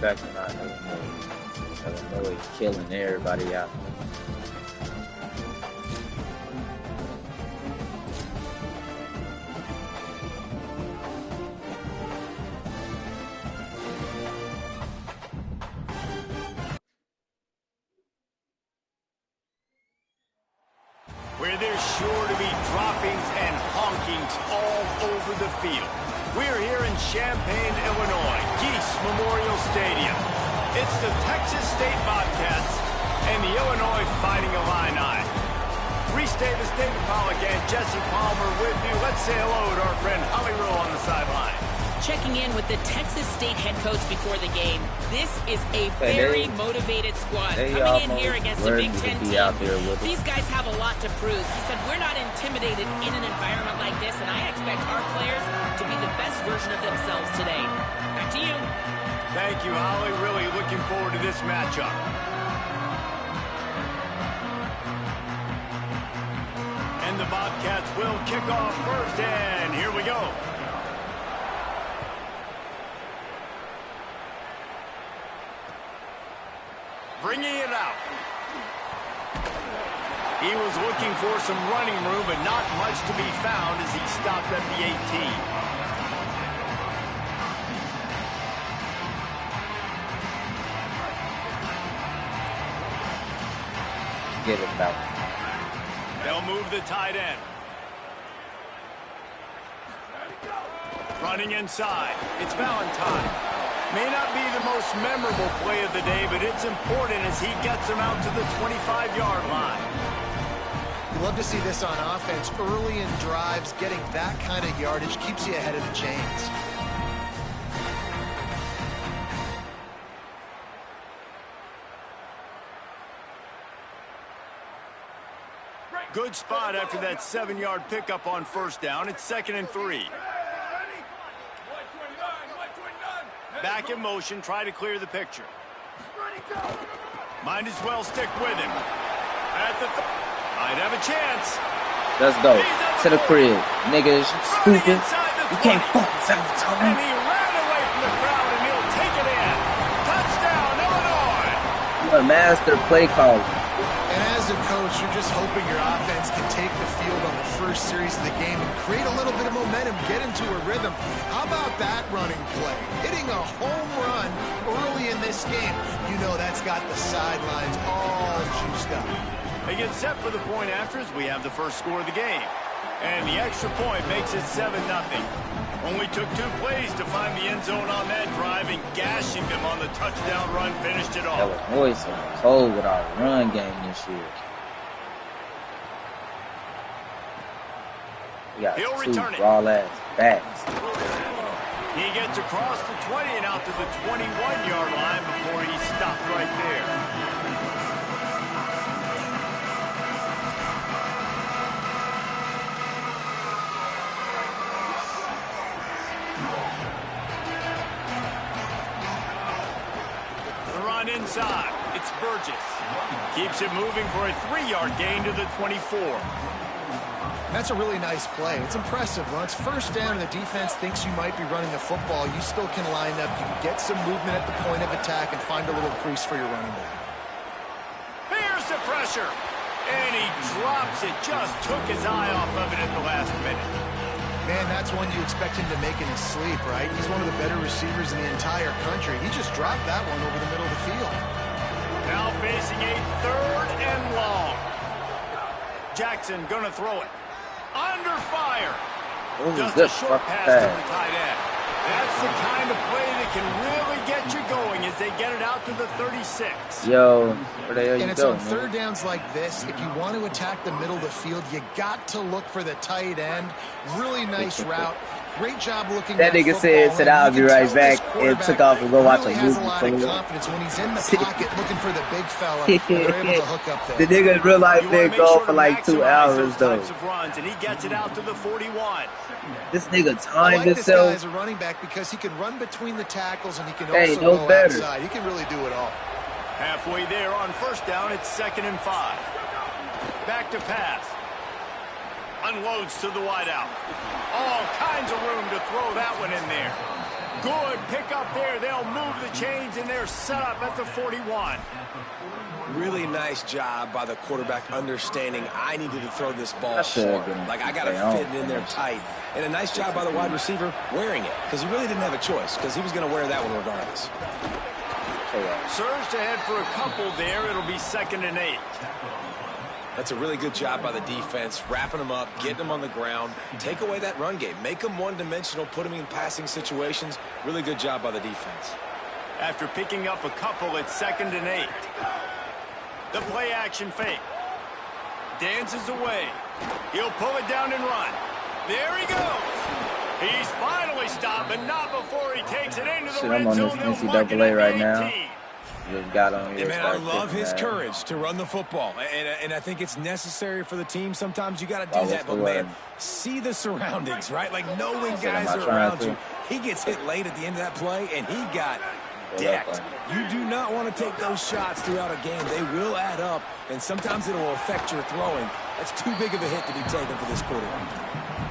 fact or not, Illinois killing everybody out. Where there's sure to be droppings and honkings all over the field. We're here in Champaign, Illinois, Geese Memorial Stadium. It's the Texas State Bobcats and the Illinois Fighting Illini. Reese Davis, David Pollack, and Jesse Palmer with you. Let's say hello to our friend Holly Rowe on the sideline. Checking in with the Texas State head coach before the game. This is a very motivated squad. Coming in here against a Big Ten team, these guys have a lot to prove. He said, we're not intimidated in an environment like this, and I expect our players to be the best version of themselves today. Back to you. Thank you, Holly. Really looking forward to this matchup. And the Bobcats will kick off first, and here we go. Bringing it out. He was looking for some running room, but not much to be found as he stopped at the 18. Get it back. They'll move the tight end. Running inside. It's Valentine. May not be the most memorable play of the day, but it's important as he gets him out to the 25-yard line. You love to see this on offense. Early in drives, getting that kind of yardage keeps you ahead of the chains. Good spot after that 7-yard pickup on first down. It's 2nd and 3. Back in motion, try to clear the picture. Might as well stick with him. At the might have a chance. Let's go. To the crib. Niggas, stupid. You can't focus on the time. And he ran away from the crowd, and he'll take it in. Touchdown, Illinois. You're a master play caller. And as a coach, you're just hoping your offense can take the field on the first series of the game and create a little bit of momentum, get into a rhythm. How about that running play? Hitting a home run early in this game. You know that's got the sidelines all juiced up. They get set for the point after as we have the first score of the game. And the extra point makes it 7-0. Only took 2 plays to find the end zone on that drive, and gashing them on the touchdown run finished it off. Illinois is cold with our run game this year. We got He'll 2 return it. raw-ass backs. He gets across the 20 and out to the 21-yard line before he stopped right there. Inside, it's Burgess. Keeps it moving for a 3-yard gain to the 24. That's a really nice play. It's impressive. When it's first down and the defense thinks you might be running the football, you still can line up. You can get some movement at the point of attack and find a little crease for your running back. Here's the pressure. And he drops it. Just took his eye off of it at the last minute. Man, that's one you expect him to make in his sleep, right? He's one of the better receivers in the entire country. He just dropped that one over the middle of the field. Now facing a 3rd and long. Jackson gonna throw it. Under fire. Just a short pass to the tight end. That's the kind of play that can really get you going as they get it out to the 36. Yo, where the hell you And it's go, on man? third downs like this, if you want to attack the middle of the field, you got to look for the tight end. Really nice route. Great job looking That at nigga football, said I'll be right back and took off and go watch a really movie. has a lot of confidence when he's in the pocket looking for the big fella, and they're able to hook up The there. nigga in real life been going for like 2 hours though. Runs, and he gets it out to the 41. This nigga I timed like this guy himself. as a running back because he can run between the tackles and he can Hey, also no go better. outside. He can really do it all. Halfway there on first down, it's 2nd and 5. Back to pass. Unloads to the wideout. All kinds of room to throw that one in there. Good pick up there. They'll move the chains, and they're set up at the 41. Really nice job by the quarterback understanding I needed to throw this ball hard. Like, I got to fit it in there tight. And a nice job by the wide receiver wearing it, because he really didn't have a choice, because he was going to wear that one regardless. Surged ahead for a couple there. It'll be 2nd and 8. That's a really good job by the defense, wrapping them up, getting them on the ground. Take away that run game. Make them one-dimensional, put them in passing situations. Really good job by the defense. After picking up a couple, it's 2nd and 8. The play-action fake. Dances away. He'll pull it down and run. There he goes. He's finally stopped, but not before he takes it into the red zone. I'm on this NCAA right now. Just got on here. Man, I love his courage to run the football, and I think it's necessary for the team. Sometimes you got to do that, but man, see the surroundings, right? Like knowing guys are around you. He gets hit late at the end of that play, and he got decked. You do not want to take those shots throughout a game. They will add up, and sometimes it will affect your throwing. That's too big of a hit to be taken for this quarterback.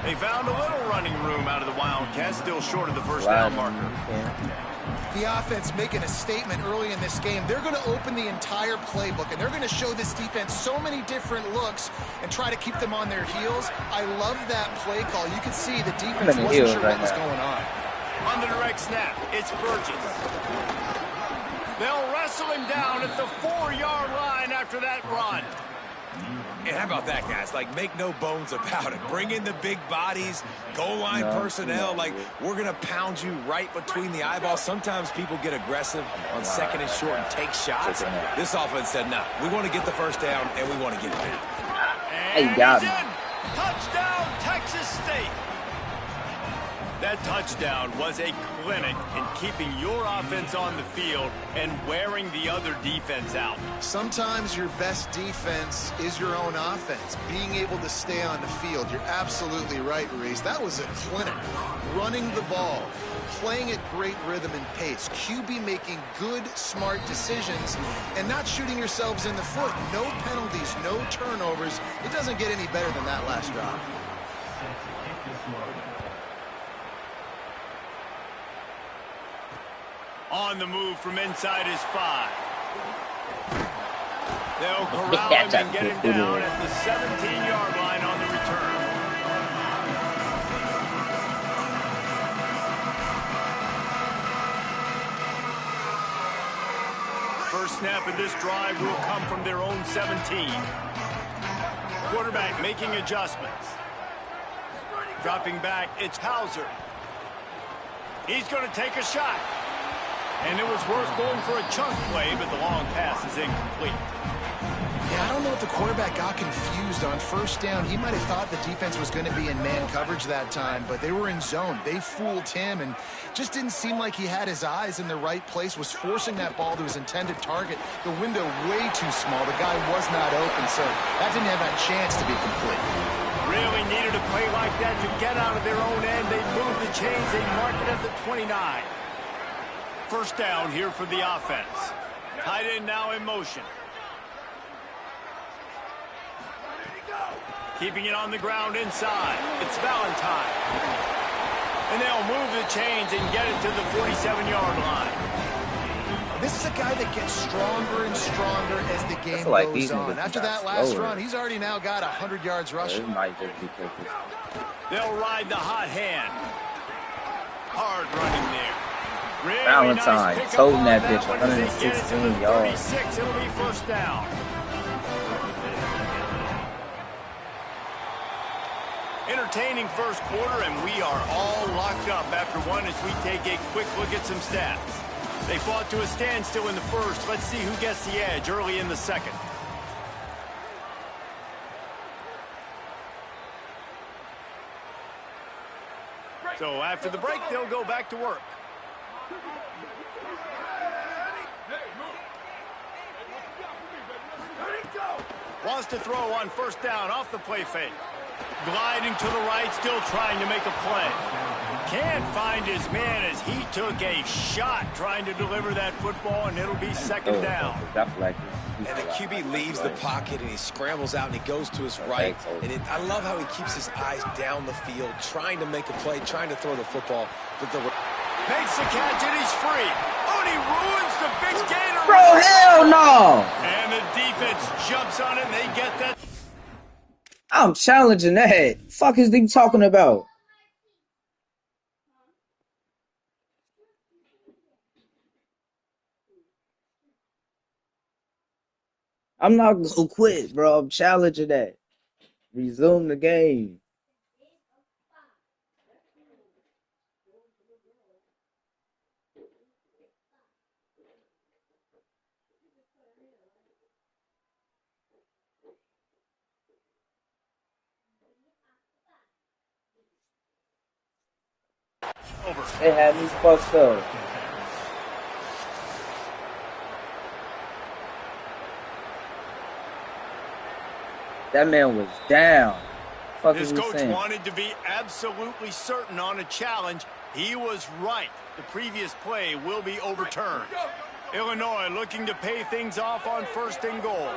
They found a little running room out of the Wildcats, still short of the first down marker. The offense making a statement early in this game. They're going to open the entire playbook, and they're going to show this defense so many different looks and try to keep them on their heels. I love that play call. You can see the defense wasn't sure what was going on. On the direct snap, it's Burgess. They'll wrestle him down at the 4-yard line after that run. And how about that, guys? Like, make no bones about it. Bring in the big bodies, goal line personnel. Like, we're going to pound you right between the eyeballs. Sometimes people get aggressive on 2nd and short and take shots. This offense said, no, we want to get the first down, and we want to get it back. And he's in. Touchdown, Texas State. That touchdown was a clinic in keeping your offense on the field and wearing the other defense out. Sometimes your best defense is your own offense, being able to stay on the field. You're absolutely right, Reese. That was a clinic. Running the ball, playing at great rhythm and pace, QB making good, smart decisions, and not shooting yourselves in the foot. No penalties, no turnovers. It doesn't get any better than that last drive. On the move from inside his 5. They'll corral him and get him down at the 17-yard line on the return. First snap of this drive will come from their own 17. Quarterback making adjustments. Dropping back, it's Hauser. He's going to take a shot. And it was worth going for a chunk play, but the long pass is incomplete. Yeah, I don't know if the quarterback got confused on first down. He might have thought the defense was going to be in man coverage that time, but they were in zone. They fooled him and just didn't seem like he had his eyes in the right place, was forcing that ball to his intended target. The window way too small. The guy was not open, so that didn't have a chance to be complete. Really needed a play like that to get out of their own end. They moved the chains. They mark it at the 29. First down here for the offense. Tight end now in motion. Keeping it on the ground inside. It's Valentine. And they'll move the chains and get it to the 47-yard line. This is a guy that gets stronger and stronger as the game goes on. After that last run, he's already now got 100 yards rushing. They'll ride the hot hand. Hard running there. Really Valentine, nice holding that bitch 116 yards. 36, it'll be first down. Entertaining first quarter, and we are all locked up after one as we take a quick look at some stats. They fought to a standstill in the first. Let's see who gets the edge early in the second. So after the break, they'll go back to work. Wants to throw on first down off the play fake. Gliding to the right, still trying to make a play. Can't find his man as he took a shot trying to deliver that football, and it'll be second down. And the QB leaves the pocket, and he scrambles out, and he goes to his right. And I love how he keeps his eyes down the field, trying to make a play, trying to throw the football. But Makes the catch and he's free. Oh, and he ruins the big gainer. Bro, hell no. And the defense jumps on it and they get that. I'm challenging that. Fuck is he talking about? I'm not gonna quit, bro. I'm challenging that. Resume the game. Over. They had me fucked up. That man was down. Fuck This is he coach saying? wanted to be absolutely certain on a challenge. He was right. The previous play will be overturned. Illinois looking to pay things off on 1st and goal.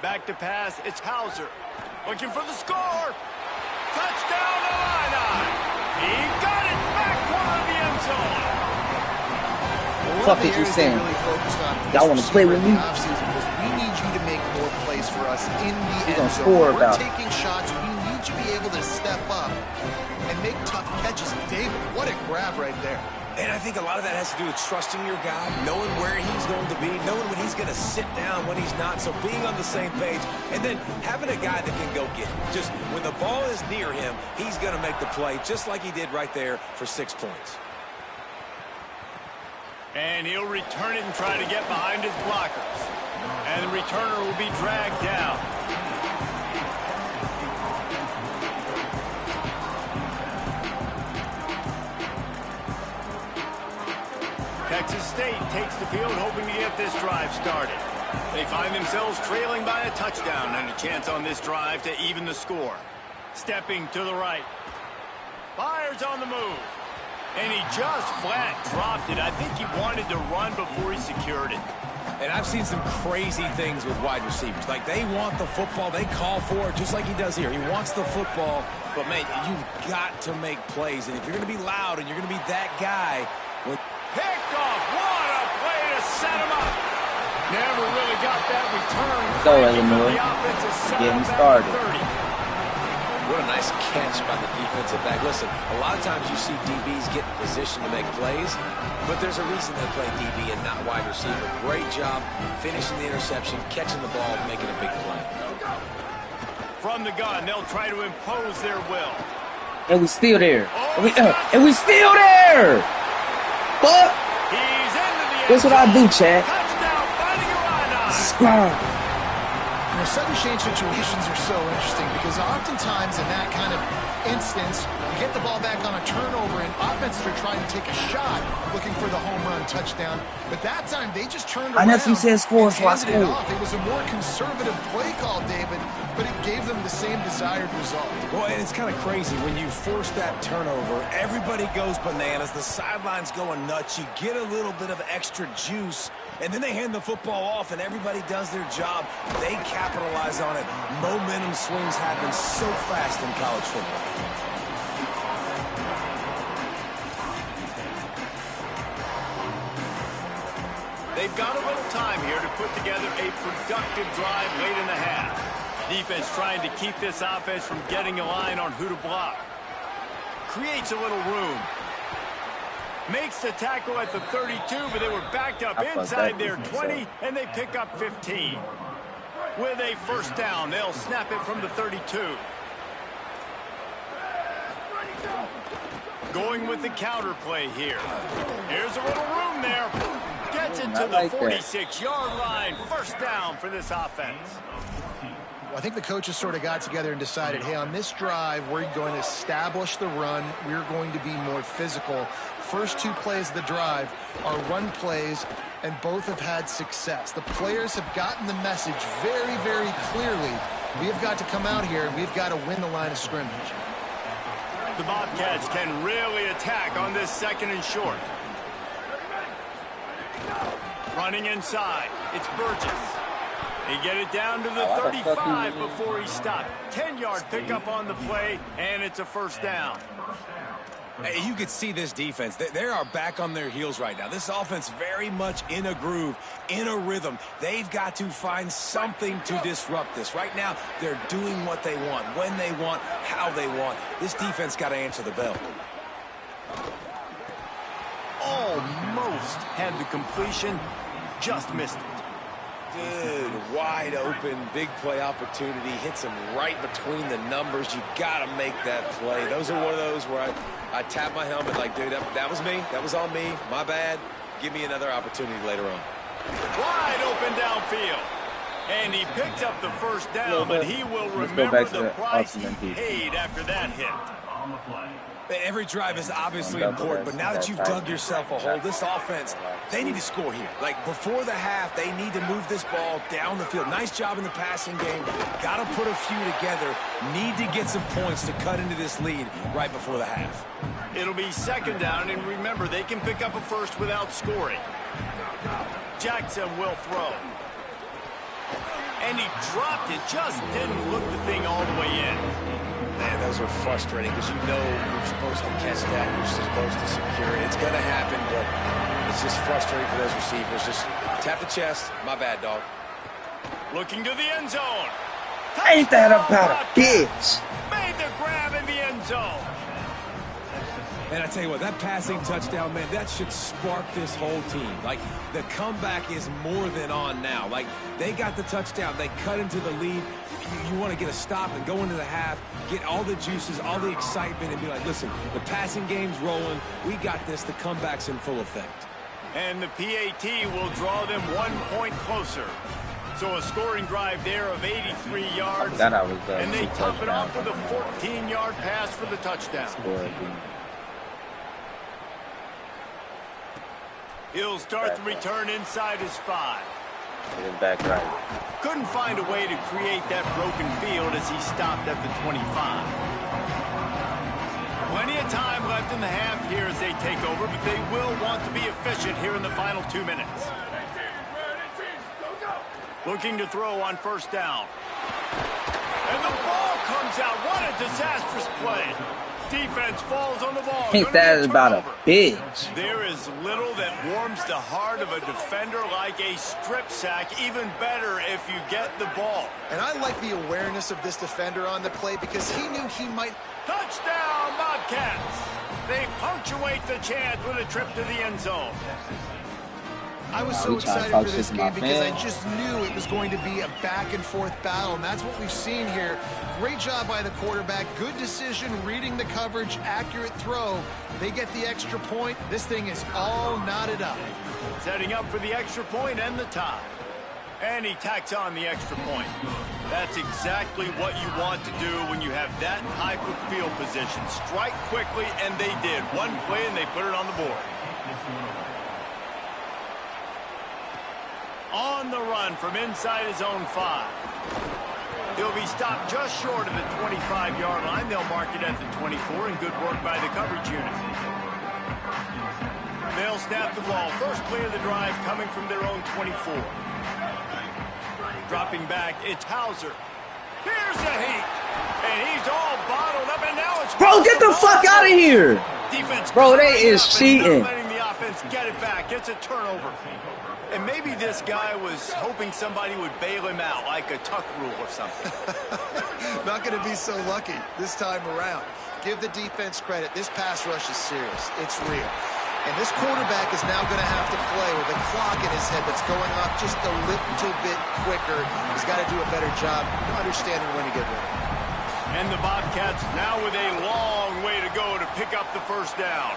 Back to pass, it's Hauser. Looking for the score. Touchdown, Illini. He got it back corner of the end zone. Fuck is you saying? Y'all want to play with me? We need you to make more plays for us in the end zone. We're taking shots. We need you to be able to step up and make tough catches. David, what a grab right there. And I think a lot of that has to do with trusting your guy, knowing where he's going to be, knowing when he's going to sit down, when he's not, so being on the same page, and then having a guy that can go get it. Just when the ball is near him, he's going to make the play, just like he did right there for 6 points. And he'll return it and try to get behind his blockers. And the returner will be dragged down. Texas State takes the field hoping to get this drive started. They find themselves trailing by a touchdown and a chance on this drive to even the score. Stepping to the right. Byers on the move. And he just flat dropped it. I think he wanted to run before he secured it. And I've seen some crazy things with wide receivers. Like, they want the football. They call for it just like he does here. He wants the football. But, man, you've got to make plays. And if you're going to be loud and you're going to be that guy, picked off. What a play to set him up. Never really got that return. So, Illinois, getting started. What a nice catch by the defensive back. Listen, a lot of times you see DBs get in position to make plays, but there's a reason they play DB and not wide receiver. Great job finishing the interception, catching the ball, making a big play. From the gun, they'll try to impose their will. And we still there. And we still there. But he's into the end. That's what I do, Chad. Touchdown, finding Illini. Subscribe. You know, sudden change situations are so interesting because oftentimes in that kind of instance, you get the ball back on a turnover and offenses are trying to take a shot looking for the home run touchdown. But that time, they just turned around. I never said score, so I scored. It was a more conservative play call, David, but it gave them the same desired result. Well, and it's kind of crazy. When you force that turnover, everybody goes bananas. The sidelines going nuts. You get a little bit of extra juice, and then they hand the football off, and everybody does their job. They capitalize on it. Momentum swings happen so fast in college football. They've got a little time here to put together a productive drive late in the half. Defense trying to keep this offense from getting a line on who to block. Creates a little room. Makes the tackle at the 32, but they were backed up inside their 20, and they pick up 15. With a first down, they'll snap it from the 32. Going with the counter play here. Here's a little room there. Gets it to the 46-yard line. First down for this offense. I think the coaches sort of got together and decided, hey, on this drive, we're going to establish the run. We're going to be more physical. First two plays of the drive are run plays, and both have had success. The players have gotten the message very, very clearly. We have got to come out here, and we've got to win the line of scrimmage. The Bobcats can really attack on this 2nd and short. Running inside, it's Burgess. He get it down to the 35 before he stopped. 10-yard pickup on the play, and it's a first down. Hey, you could see this defense. They are back on their heels right now. This offense very much in a groove, in a rhythm. They've got to find something to disrupt this. Right now, they're doing what they want, when they want, how they want. This defense got to answer the bell. Almost had the completion, just missed it. Dude, wide open, big play opportunity. Hits him right between the numbers. You got to make that play. Those are one of those where I tap my helmet like, dude, that was me. That was on me. My bad. Give me another opportunity later on. Wide open downfield. And he picked up the first down, but he will remember the price he paid after that hit. Every drive is obviously important, but now that you've dug yourself a hole, this offense, they need to score here. Like, before the half, they need to move this ball down the field. Nice job in the passing game. Got to put a few together. Need to get some points to cut into this lead right before the half. It'll be second down, and remember, they can pick up a first without scoring. Jackson will throw. And he dropped it, just didn't look the thing all the way in. Man, those are frustrating because you know you're supposed to catch that, you're supposed to secure it. It's going to happen, but it's just frustrating for those receivers. Just tap the chest. My bad, dog. Looking to the end zone. Ain't that about a bitch? Made the grab in the end zone. And I tell you what, that passing touchdown, man, that should spark this whole team. Like, the comeback is more than on now. Like, they got the touchdown. They cut into the lead. You want to get a stop and go into the half, get all the juices, all the excitement, and be like, listen, the passing game's rolling. We got this. The comeback's in full effect. And the PAT will draw them 1 point closer. So a scoring drive there of 83 yards. And they top it off with a 14-yard pass for the touchdown. He'll start the return inside his 5. Back right. Couldn't find a way to create that broken field as he stopped at the 25. Plenty of time left in the half here as they take over, but they will want to be efficient here in the final 2 minutes. Looking to throw on first down. And the ball comes out. What a disastrous play. Defense falls on the ball. Ain't that about a bitch? There is little that warms the heart of a defender like a strip sack. Even better if you get the ball. And I like the awareness of this defender on the play because he knew he might. Touchdown, Bobcats. They punctuate the chance with a trip to the end zone. I was so excited for this game because I just knew it was going to be a back-and-forth battle, and that's what we've seen here. Great job by the quarterback. Good decision, reading the coverage, accurate throw. They get the extra point. This thing is all knotted up. Setting up for the extra point and the tie. And he tacks on the extra point. That's exactly what you want to do when you have that type of field position. Strike quickly, and they did. One play, and they put it on the board. On the run from inside his own 5. He'll be stopped just short of the 25-yard line. They'll mark it at the 24, and good work by the coverage unit. They'll snap the ball. First play of the drive coming from their own 24. Dropping back, it's Hauser. Here's the heat. And he's all bottled up, and now it's... Bro, get the fuck out of here! Defense, bro, they is cheating. Letting the offense get it back. Gets a turnover. And maybe this guy was hoping somebody would bail him out, like a tuck rule or something. Not going to be so lucky this time around. Give the defense credit. This pass rush is serious. It's real. And this quarterback is now going to have to play with a clock in his head that's going off just a little bit quicker. He's got to do a better job understanding when to get rid of it. And the Bobcats now with a long way to go to pick up the first down.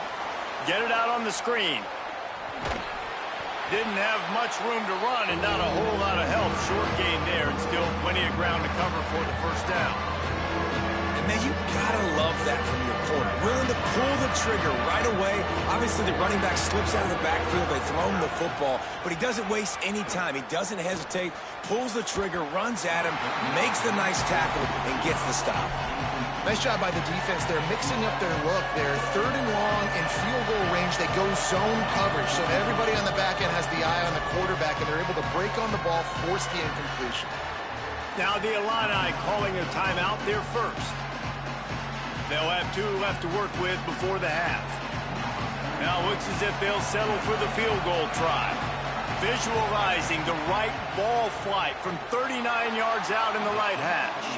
Get it out on the screen. Didn't have much room to run and not a whole lot of help. Short gain there and still plenty of ground to cover for the first down. And Now, you gotta love that from your corner. Willing to pull the trigger right away. Obviously, the running back slips out of the backfield. They throw him the football, but he doesn't waste any time. He doesn't hesitate, pulls the trigger, runs at him, makes the nice tackle, and gets the stop. Nice job by the defense. They're mixing up their look. They're 3rd and long in field goal range. They go zone coverage, so everybody on the back end has the eye on the quarterback, and they're able to break on the ball, force the incompletion. Now the Illini calling a timeout there first. They'll have 2 left to work with before the half. Now it looks as if they'll settle for the field goal try. Visualizing the right ball flight from 39 yards out in the right hash.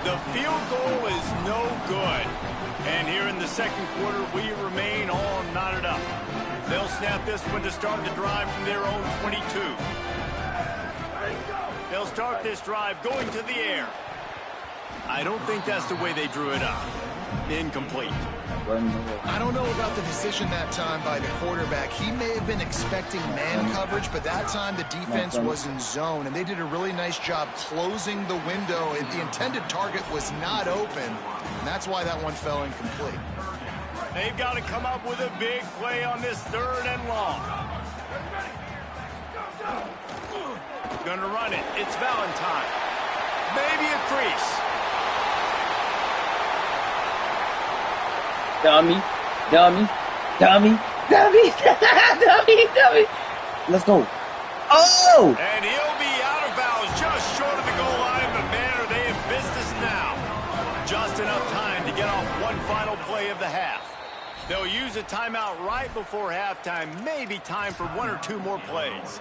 The field goal is no good. And here in the second quarter, we remain all knotted up. They'll snap this one to start the drive from their own 22. They'll start this drive going to the air. I don't think that's the way they drew it up. Incomplete. I don't know about the decision that time by the quarterback. He may have been expecting man coverage, but that time the defense was in zone, and they did a really nice job closing the window. The intended target was not open, and that's why that one fell incomplete. They've got to come up with a big play on this 3rd and long. Gonna run it. It's Valentine. Maybe a crease. Dummy. Let's go. Oh! And he'll be out of bounds just short of the goal line, but man, are they in business now. Just enough time to get off one final play of the half. They'll use a timeout right before halftime. Maybe time for 1 or 2 more plays.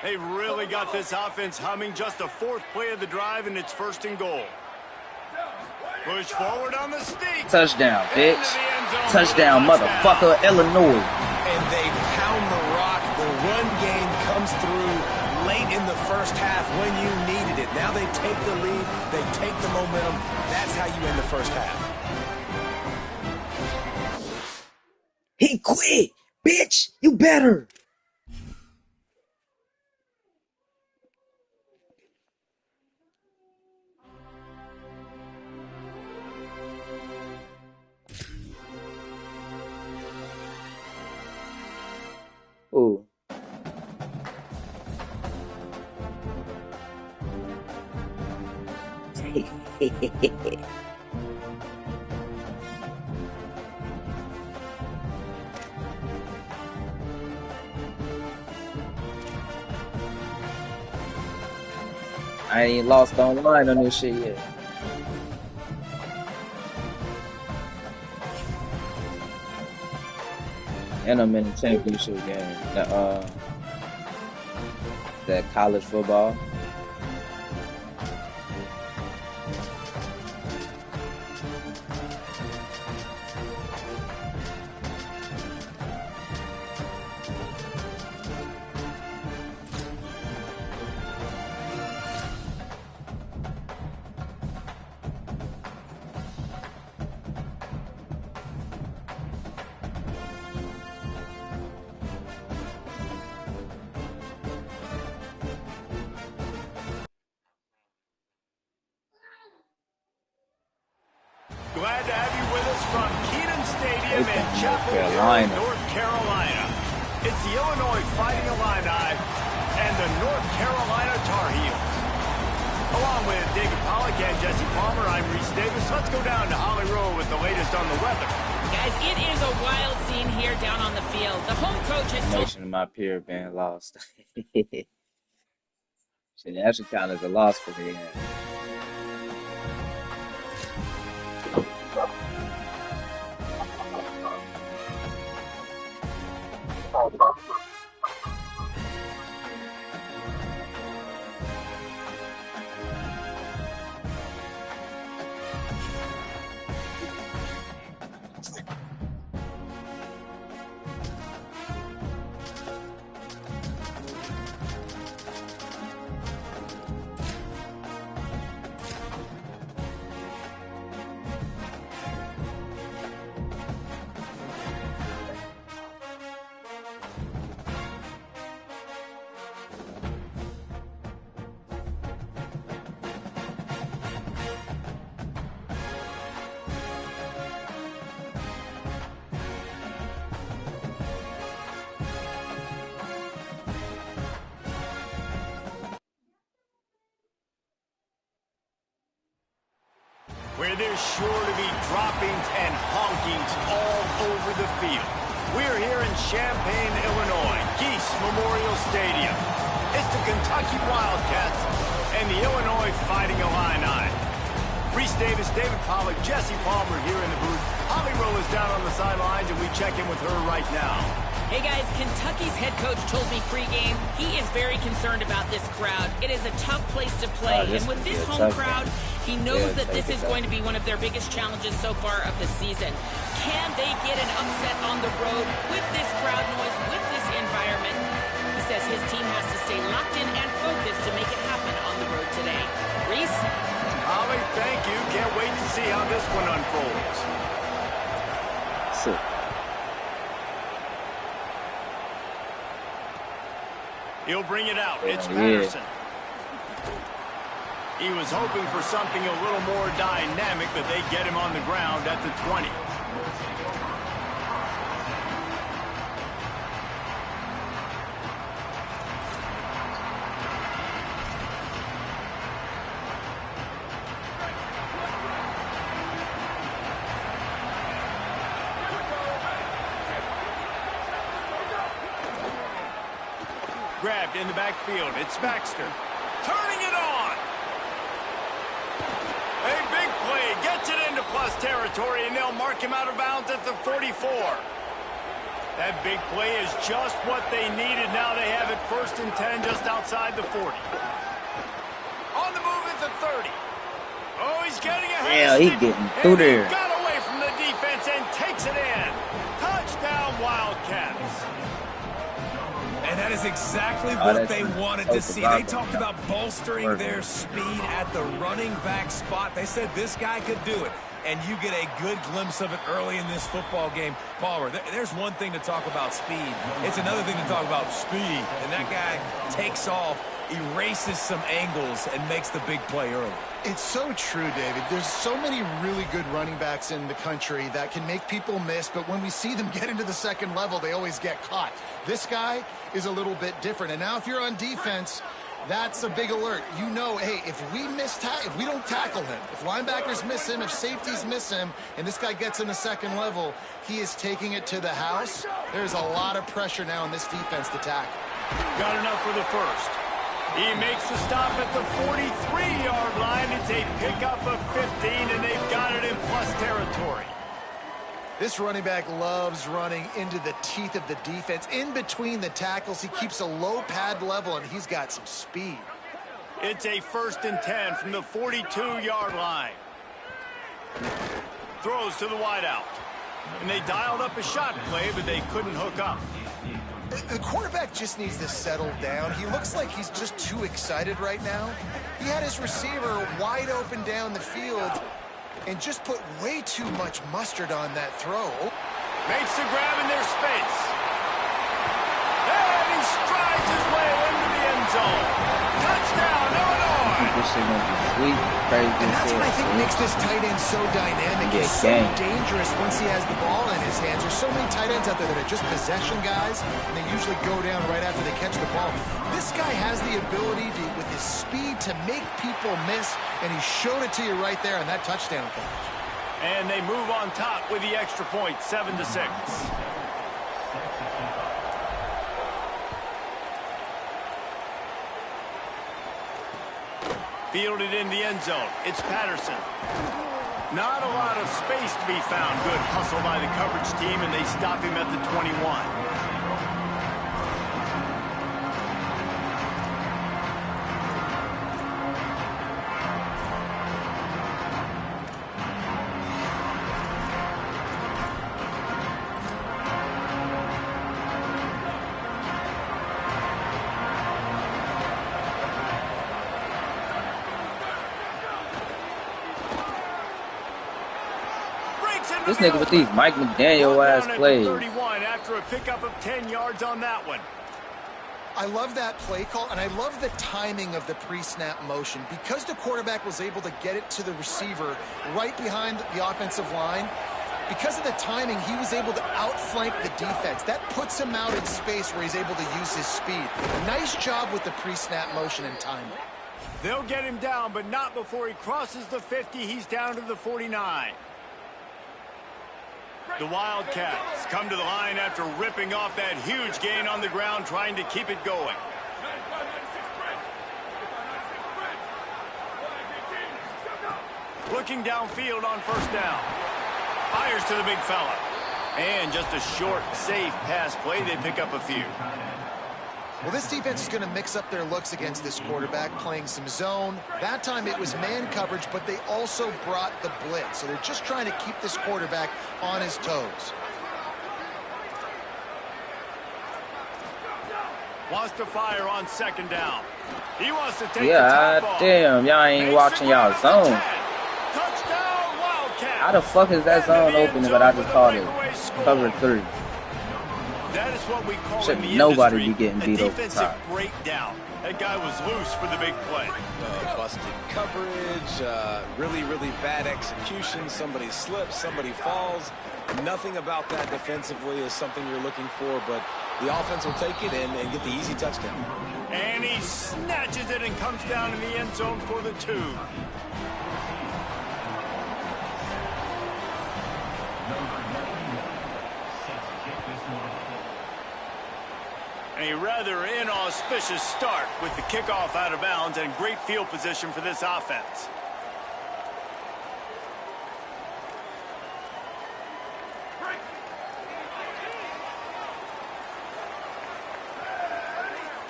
They've really got this offense humming. Just a 4th play of the drive, and it's 1st and goal. Push forward on the sneak. Touchdown, bitch. Touchdown, motherfucker, Illinois. And they pound the rock. The run game comes through late in the first half when you needed it. Now they take the lead. They take the momentum. That's how you end the first half. He quit. Bitch, you better. Ooh. I ain't lost online on this shit yet. And I'm in the championship game. The college football. Glad to have you with us from Kenan Stadium in Chapel Hill, North Carolina. It's the Illinois Fighting Illini and the North Carolina Tar Heels. Along with David Pollack and Jesse Palmer, I'm Reese Davis. Let's go down to Holly Rowe with the latest on the weather. Guys, it is a wild scene here down on the field. The home coach has told... Nation of my peer been lost. Shit, that should count as a loss for me. where there's sure to be droppings and honkings all over the field. We're here in Champaign, Illinois, Geese Memorial Stadium. It's the Kentucky Wildcats and the Illinois Fighting Illini. Reese Davis, David Pollack, Jesse Palmer here in the booth. Holly Roll is down on the sidelines, and we check in with her right now. Hey guys, Kentucky's head coach told me pregame he is very concerned about this crowd. It is a tough place to play, and with this home crowd, he knows that this is going to be one of their biggest challenges so far of the season. Can they get an upset on the road with this crowd noise, with this environment? He says his team has to stay locked in and focused to make it happen on the road today. Reese? Holly, thank you. Can't wait to see how this one unfolds. Sick. He'll bring it out. It's Patterson. He was hoping for something a little more dynamic, but they get him on the ground at the 20. Grabbed in the backfield. It's Baxter. Turning it on. A big play. Gets it into plus territory, and they'll mark him out of bounds at the 44. That big play is just what they needed. Now they have it 1st and 10 just outside the 40. On the move at the 30. Oh, he's getting ahead. Yeah, he's getting through there. Got away from the defense and takes it in. Touchdown, Wildcats. And that is exactly what they wanted to see. They talked about bolstering their speed at the running back spot. They said this guy could do it. And you get a good glimpse of it early in this football game. Palmer, there's one thing to talk about speed. It's another thing to talk about speed. And that guy takes off, erases some angles, and makes the big play early. It's so true, David. There's so many really good running backs in the country that can make people miss, but when we see them get into the second level, they always get caught. This guy is a little bit different. And now if you're on defense, that's a big alert. You know, hey, if we don't tackle him, if linebackers miss him, if safeties miss him, and this guy gets in the second level, he is taking it to the house. There's a lot of pressure now in this defense to tackle. Got enough for the first. He makes the stop at the 43-yard line. It's a pickup of 15, and they've got it in plus territory. This running back loves running into the teeth of the defense. In between the tackles, he keeps a low pad level, and he's got some speed. It's a 1st and 10 from the 42-yard line. Throws to the wideout. And they dialed up a shot play, but they couldn't hook up. The quarterback just needs to settle down. He looks like he's just too excited right now. He had his receiver wide open down the field and just put way too much mustard on that throw. Makes the grab in their space. And he strides his way into the end zone. Touchdown, Illinois! This shit gonna be sweet, crazy. And that's what I think makes this tight end so dynamic. He's so dangerous once he has the ball in his hands. There's so many tight ends out there that are just possession guys, and they usually go down right after they catch the ball. This guy has the ability to, with his speed, to make people miss, and he showed it to you right there on that touchdown catch. And they move on top with the extra point, 7-6. Fielded in the end zone. It's Patterson. Not a lot of space to be found. Good hustle by the coverage team, and they stop him at the 21. This nigga with these Mike McDaniel ass plays. 31 after a pickup of 10 yards on that one. I love that play call, and I love the timing of the pre-snap motion. Because the quarterback was able to get it to the receiver right behind the offensive line, because of the timing, he was able to outflank the defense. That puts him out in space where he's able to use his speed. Nice job with the pre-snap motion and timing. They'll get him down, but not before he crosses the 50. He's down to the 49. The Wildcats come to the line after ripping off that huge gain on the ground, trying to keep it going. Looking downfield on first down. Fires to the big fella. And just a short, safe pass play. They pick up a few. Well, this defense is going to mix up their looks against this quarterback, playing some zone. That time it was man coverage, but they also brought the blitz. So they're just trying to keep this quarterback on his toes. Wants to fire on second down. He wants to take the top off. Damn, y'all ain't watching y'all zone. Touchdown, Wildcats. How the fuck is that zone open, but I just called it cover 3? That is what we call Should in the nobody industry be getting beat over the defensive top. breakdown. That guy was loose for the big play. Busted coverage, really, really bad execution. Somebody slips, somebody falls. Nothing about that defensively is something you're looking for, but the offense will take it and get the easy touchdown. And he snatches it and comes down in the end zone for the 2. A rather inauspicious start with the kickoff out of bounds and great field position for this offense.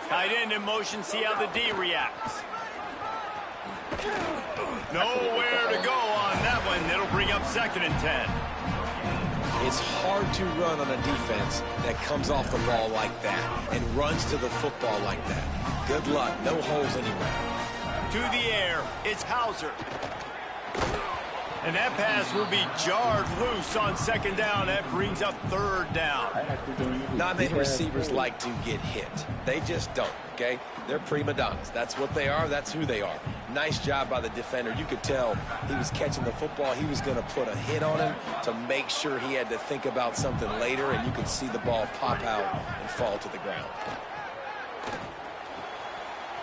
Tight end in motion, see how the D reacts. Nowhere to go on that one. It'll bring up 2nd and 10. It's hard to run on a defense that comes off the ball like that and runs to the football like that. Good luck. No holes anywhere. To the air, it's Hauser. And that pass will be jarred loose on second down. That brings up third down. Not many receivers like to get hit. They just don't, okay? They're prima donnas. That's what they are. That's who they are. Nice job by the defender. You could tell he was catching the football. He was going to put a hit on him to make sure he had to think about something later, and you could see the ball pop out and fall to the ground.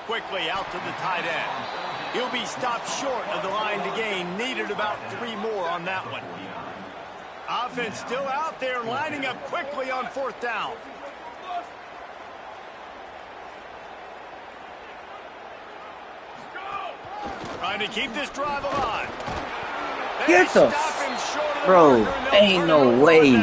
Quickly out to the tight end. He'll be stopped short of the line to gain. Needed about 3 more on that one. Offense still out there, lining up quickly on 4th down. Trying to keep this drive alive. Get the... Bro, ain't no way.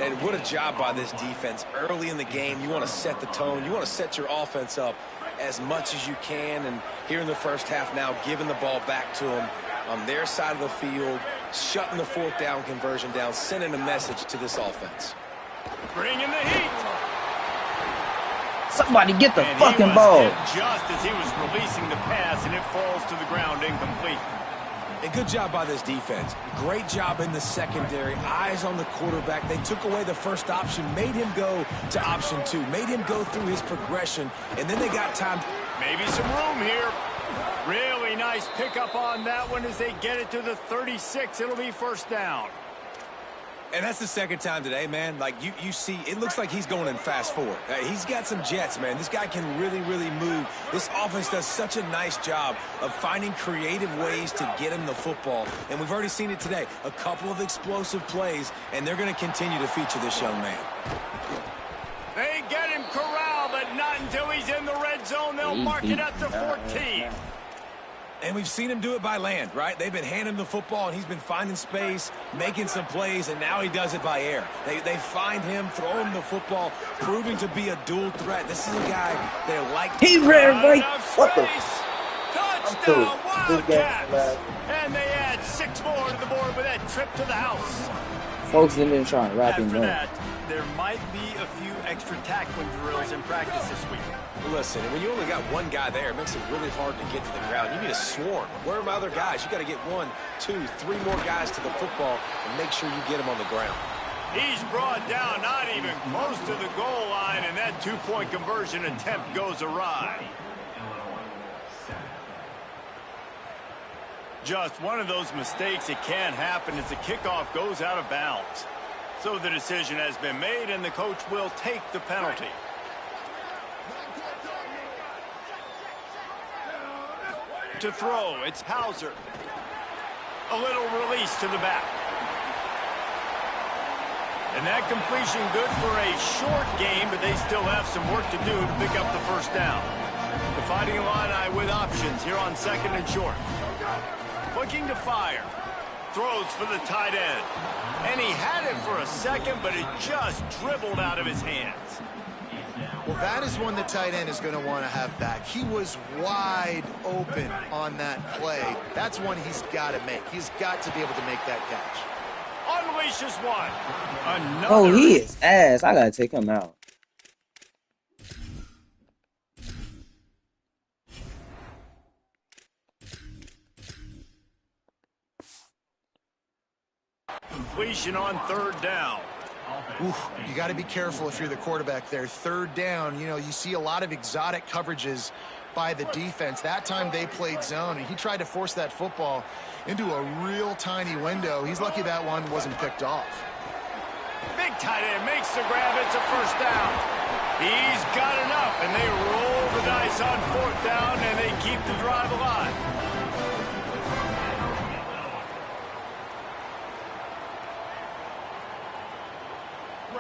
And what a job by this defense. Early in the game, you want to set the tone. You want to set your offense up as much as you can. And here in the first half now, giving the ball back to them on their side of the field, shutting the 4th down conversion down, sending a message to this offense. Bringing the heat. Somebody get the fucking ball. Just as he was releasing the pass, and it falls to the ground incomplete. A good job by this defense. Great job in the secondary. Eyes on the quarterback. They took away the first option, made him go to option 2, made him go through his progression, and then they got time. Maybe some room here. Really nice pickup on that one as they get it to the 36. It'll be 1st down. And that's the 2nd time today, man. Like, you see, it looks like he's going in fast forward. He's got some jets, man. This guy can really, really move. This offense does such a nice job of finding creative ways to get him the football. And we've already seen it today. A couple of explosive plays, and they're going to continue to feature this young man. They get him corralled, but not until he's in the red zone. They'll mark it at the 14. And we've seen him do it by land, right? They've been handing him the football, and he's been finding space, making some plays, and now he does it by air. They find him, throw him the football, proving to be a dual threat. This is a guy they like. He ran right. What the? Touchdown, Wildcats. And they add 6 more to the board with that trip to the house. Folks didn't even try to wrap him After up. that, there might be a few extra tackling drills in practice this week. Listen, when you only got one guy there, it makes it really hard to get to the ground. You need a swarm. Where are my other guys? You got to get 1, 2, 3 more guys to the football and make sure you get them on the ground. He's brought down, not even close to the goal line, and that 2-point conversion attempt goes awry. Just one of those mistakes. It can happen as the kickoff goes out of bounds. So the decision has been made, and the coach will take the penalty. to throw. It's Hauser. A little release to the back. And that completion good for a short game, but they still have some work to do to pick up the first down. The Fighting Illini with options here on 2nd and short. Looking to fire. Throws for the tight end. And he had it for a second, but it just dribbled out of his hands. Well, that is one the tight end is going to want to have back. He was wide open on that play. That's one he's got to make. He's got to be able to make that catch. Unleashes one. Another. Oh, he is ass. I got to take him out. Completion on 3rd down. Oof, you got to be careful if you're the quarterback there. 3rd down, you know, you see a lot of exotic coverages by the defense. That time they played zone, and he tried to force that football into a real tiny window. He's lucky that one wasn't picked off. Big tight end makes the grab. It's a first down. He's got enough, and they roll the dice on 4th down, and they keep the drive alive.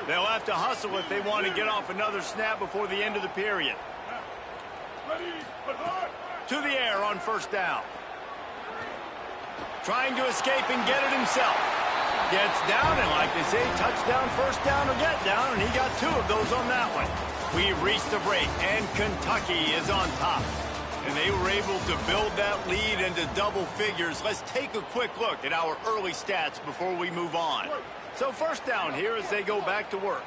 They'll have to hustle if they want to get off another snap before the end of the period. To the air on 1st down. Trying to escape and get it himself. Gets down, and like they say, touchdown, 1st down, or get down, and he got 2 of those on that one. We've reached the break, and Kentucky is on top. And they were able to build that lead into double figures. Let's take a quick look at our early stats before we move on. So 1st down here as they go back to work.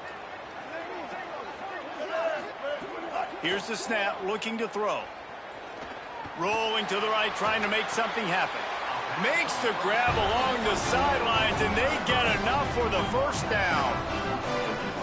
Here's the snap, looking to throw. Rolling to the right, trying to make something happen. Makes the grab along the sidelines, and they get enough for the 1st down.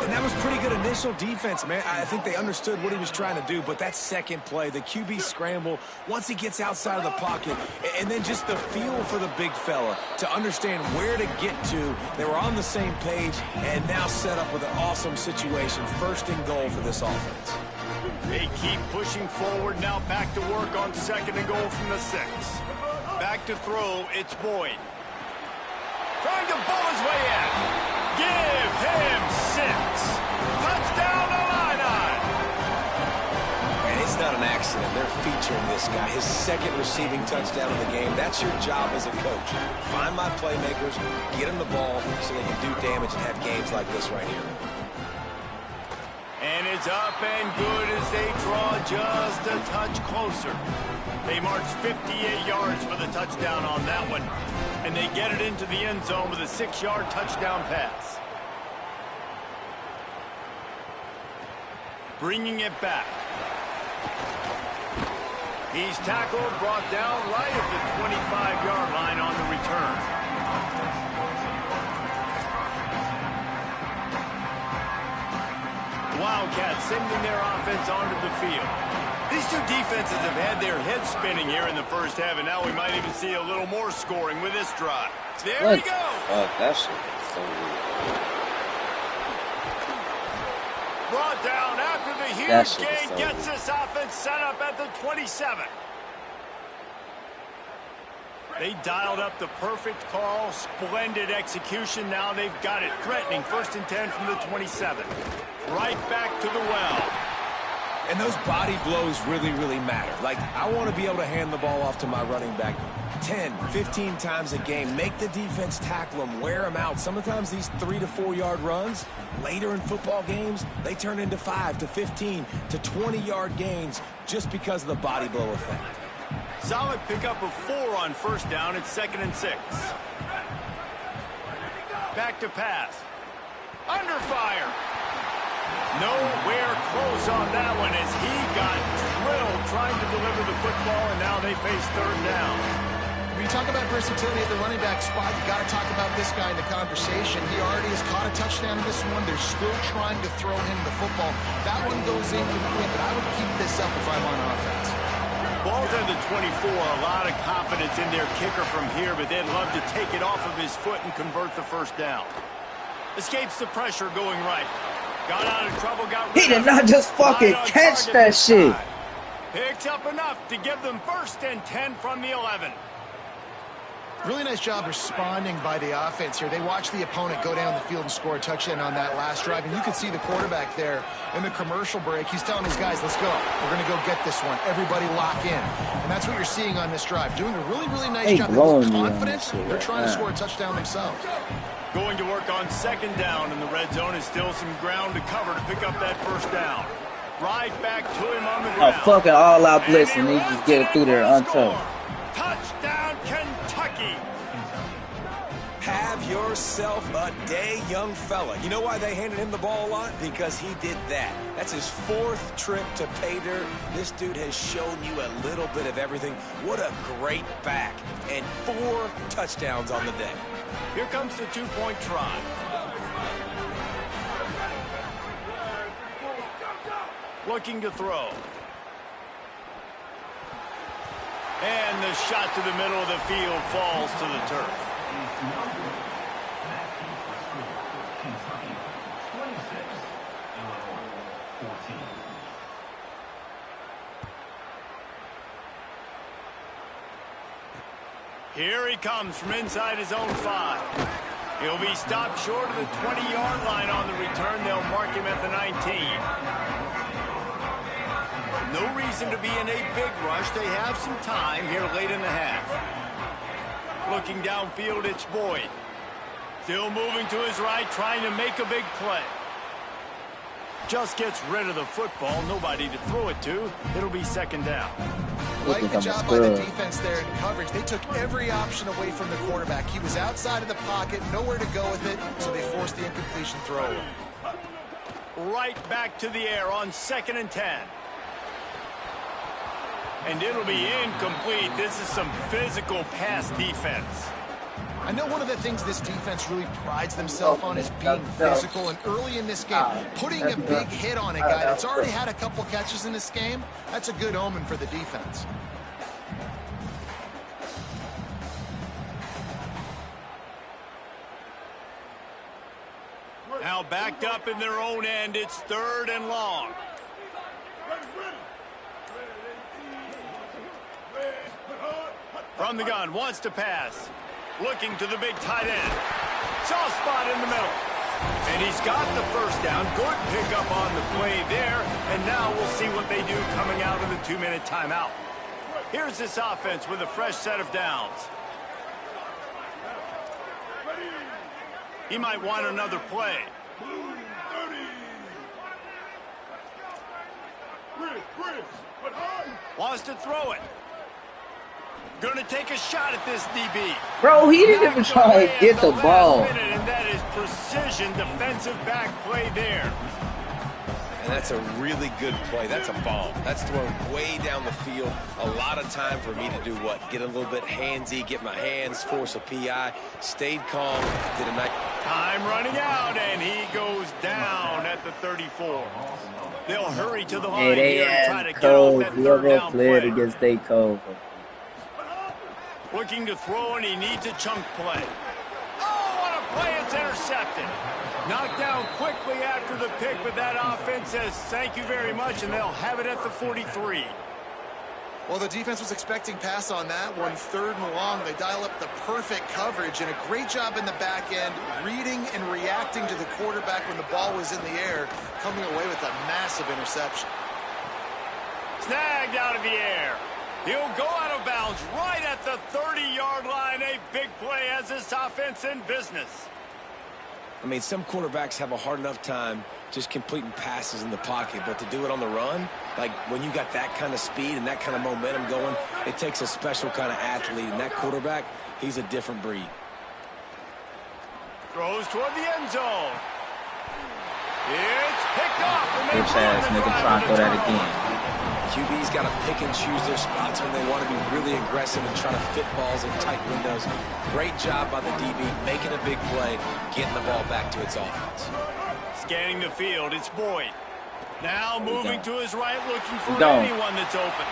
And that was pretty good initial defense, man. I think they understood what he was trying to do, but that second play, the QB scramble, once he gets outside of the pocket, and then just the feel for the big fella to understand where to get to. They were on the same page and now set up with an awesome situation. 1st and goal for this offense. They keep pushing forward, now back to work on 2nd and goal from the 6. Back to throw, it's Boyd. Trying to bowl his way in. Give him 6. Touchdown, Illini. And it's not an accident. They're featuring this guy. His 2nd receiving touchdown in the game. That's your job as a coach. Find my playmakers, get them the ball so they can do damage and have games like this right here. And it's up and good as they draw just a touch closer. They march 58 yards for the touchdown on that one. And they get it into the end zone with a 6-yard touchdown pass. Bringing it back. He's tackled, brought down right at the 25-yard line on the return. Wildcats sending their offense onto the field. These two defenses have had their heads spinning here in the 1st half, and now we might even see a little more scoring with this drive. There we go. That shit is so weird. Brought down after the huge gain, so gets this offense set up at the 27. They dialed up the perfect call, splendid execution. Now they've got it threatening 1st and 10 from the 27. Right back to the well. And those body blows really, really matter. Like, I want to be able to hand the ball off to my running back 10, 15 times a game. Make the defense tackle them, wear them out. Sometimes these 3 to 4 yard runs, later in football games, they turn into 5 to 15 to 20-yard gains just because of the body blow effect. Solid pickup of 4 on 1st down. It's 2nd and 6. Back to pass. Under fire. Nowhere close on that one as he got drilled trying to deliver the football, and now they face 3rd down. When you talk about versatility at the running back spot, you got to talk about this guy in the conversation. He already has caught a touchdown in this one. They're still trying to throw him the football. That one goes incomplete, but I would keep this up if I'm on offense. Ball's at the 24. A lot of confidence in their kicker from here, but they'd love to take it off of his foot and convert the 1st down. Escapes the pressure going right. Got out of trouble, got rid He did not just fucking catch that shit. Picks up enough to give them 1st and 10 from the 11. Really nice job responding by the offense here. They watched the opponent go down the field and score a touchdown on that last drive. And you could see the quarterback there in the commercial break. He's telling his guys, let's go. We're going to go get this one. Everybody lock in. And that's what you're seeing on this drive. Doing a really, really nice job. They look confident. They're trying to score a touchdown themselves. Going to work on 2nd down, and the red zone is still some ground to cover to pick up that 1st down. Right back to him on the ground. A fucking all-out blitz, and he just get it through there untouched. Touchdown, Kentucky. Have yourself a day, young fella. You know why they handed him the ball a lot? Because he did that. That's his 4th trip to pay dirt. This dude has shown you a little bit of everything. What a great back. And 4 touchdowns on the day. Here comes the 2-point try. Looking to throw. And the shot to the middle of the field falls to the turf. Here he comes from inside his own 5. He'll be stopped short of the 20-yard line on the return. They'll mark him at the 19. No reason to be in a big rush. They have some time here late in the half. Looking downfield, it's Boyd. Still moving to his right, trying to make a big play. Just gets rid of the football. Nobody to throw it to. It'll be 2nd down. Like the job by the defense there in coverage. They took every option away from the quarterback. He was outside of the pocket, nowhere to go with it, so they forced the incompletion throw. Right back to the air on 2nd and 10. And it'll be incomplete. This is some physical pass defense. I know one of the things this defense really prides themselves on is being physical, and early in this game, putting a big hit on a guy that's already had a couple catches in this game, that's a good omen for the defense. Now backed up in their own end, it's 3rd and long. From the gun, wants to pass. Looking to the big tight end. Soft spot in the middle. And he's got the 1st down. Good pickup on the play there. And now we'll see what they do coming out of the 2-minute timeout. Here's this offense with a fresh set of downs. He might want another play. Wants to throw it. Going to take a shot at this DB. Bro, he didn't even try to get the ball. And that is precision defensive back play there. And that's a really good play. That's a bomb. That's thrown way down the field. A lot of time for me to do what? Get a little bit handsy, get my hands, force a PI. Stayed calm, did a nice... Time running out, and he goes down at the 34. They'll hurry to the line here and try to get off that 3rd down play. Against they cold. Looking to throw, and he needs a chunk play. Oh, what a play. It's intercepted. Knocked down quickly after the pick, but that offense says thank you very much, and they'll have it at the 43. Well, the defense was expecting pass on that one. 3rd and long. They dial up the perfect coverage, and a great job in the back end, reading and reacting to the quarterback when the ball was in the air, coming away with a massive interception. Snagged out of the air. He'll go out of bounds right at the 30-yard line. A big play as this offense in business. I mean, some quarterbacks have a hard enough time just completing passes in the pocket, but to do it on the run, like when you got that kind of speed and that kind of momentum going, it takes a special kind of athlete, and that quarterback, he's a different breed. Throws toward the end zone. It's picked off. Bitch ass nigga trying to throw that again. QB's got to pick and choose their spots when they want to be really aggressive and try to fit balls in tight windows. Great job by the DB, making a big play, getting the ball back to its offense. Scanning the field, it's Boyd. Now moving to his right, looking for anyone that's open.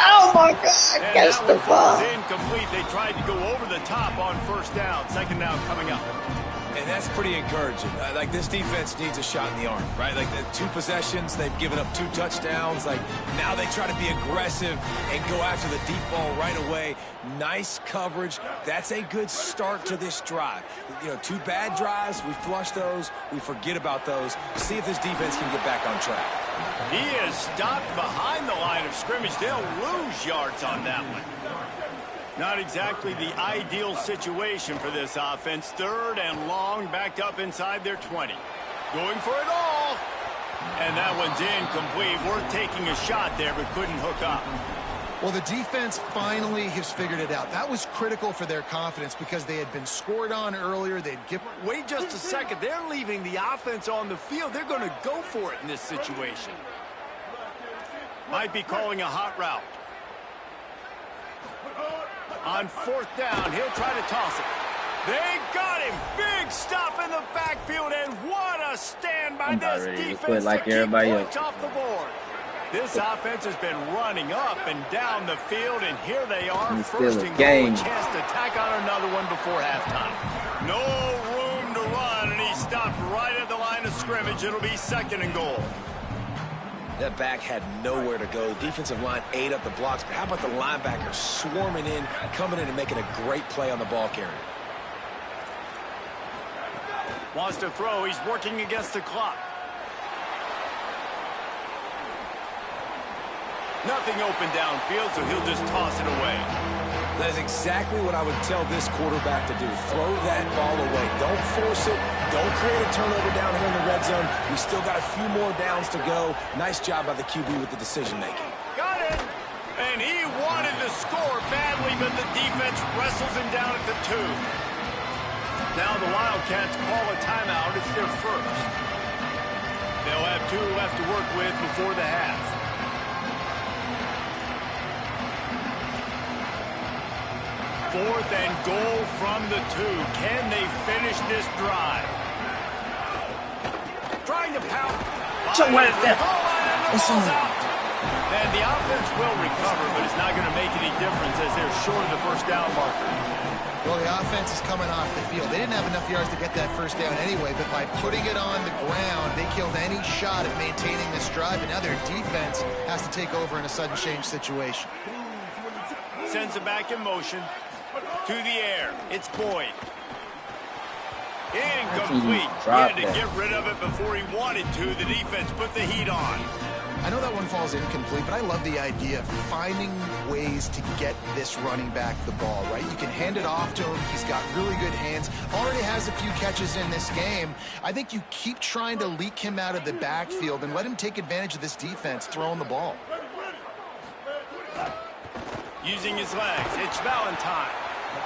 Oh my God, catch the ball. Incomplete. They tried to go over the top on 1st down. 2nd down coming up. And that's pretty encouraging. Like, this defense needs a shot in the arm, right? Like, the 2 possessions, they've given up 2 touchdowns. Like, now they try to be aggressive and go after the deep ball right away. Nice coverage. That's a good start to this drive. 2 bad drives, we flush those, we forget about those. See if this defense can get back on track. He is stopped behind the line of scrimmage. They'll lose yards on that one. Not exactly the ideal situation for this offense. 3rd and long, backed up inside their 20. Going for it all. And that one's incomplete. Worth taking a shot there, but couldn't hook up. Well, the defense finally has figured it out. That was critical for their confidence because they had been scored on earlier. Wait just a second. They're leaving the offense on the field. They're going to go for it in this situation. Might be calling a hot route. On 4th down, he'll try to toss it. They got him. Big stop in the backfield, and what a stand by this defense to keep points off the board. This offense has been running up and down the field, and here they are, first and goal, a chance to tack on another one before halftime. No room to run, and he stopped right at the line of scrimmage. It'll be 2nd and goal. That back had nowhere to go. The defensive line ate up the blocks, but how about the linebackers swarming in, coming in and making a great play on the ball carrier? Wants to throw. He's working against the clock. Nothing open downfield, so he'll just toss it away. That is exactly what I would tell this quarterback to do. Throw that ball away. Don't force it. Don't create a turnover down here in the red zone. We still got a few more downs to go. Nice job by the QB with the decision-making. Got it. And he wanted to score badly, but the defense wrestles him down at the 2. Now the Wildcats call a timeout. It's their first. They'll have 2 left to work with before the half. 4th and goal from the 2. Can they finish this drive? Trying to pound. And the offense will recover, but it's not going to make any difference as they're short of the 1st down marker. Well, the offense is coming off the field. They didn't have enough yards to get that 1st down anyway, but by putting it on the ground, they killed any shot at maintaining this drive, and now their defense has to take over in a sudden change situation. Sends it back in motion. To the air. It's Boyd. Incomplete. He had to get rid of it before he wanted to. The defense put the heat on. I know that one falls incomplete, but I love the idea of finding ways to get this running back the ball, right? You can hand it off to him. He's got really good hands. Already has a few catches in this game. I think you keep trying to leak him out of the backfield and let him take advantage of this defense throwing the ball. Using his legs. It's Valentine.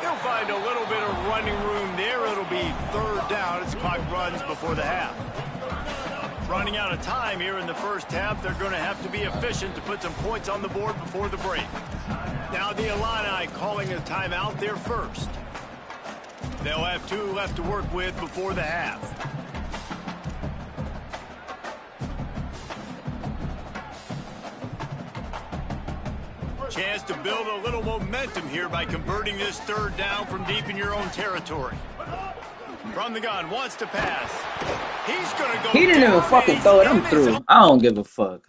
He'll find a little bit of running room there. It'll be 3rd down as clock runs before the half. Running out of time here in the 1st half. They're going to have to be efficient to put some points on the board before the break. Now the Illini calling a timeout there first. They'll have 2 left to work with before the half. Chance to build a little momentum here by converting this 3rd down from deep in your own territory. From the gun, wants to pass. He's going to go. He didn't even fucking throw it. I'm through. I don't give a fuck.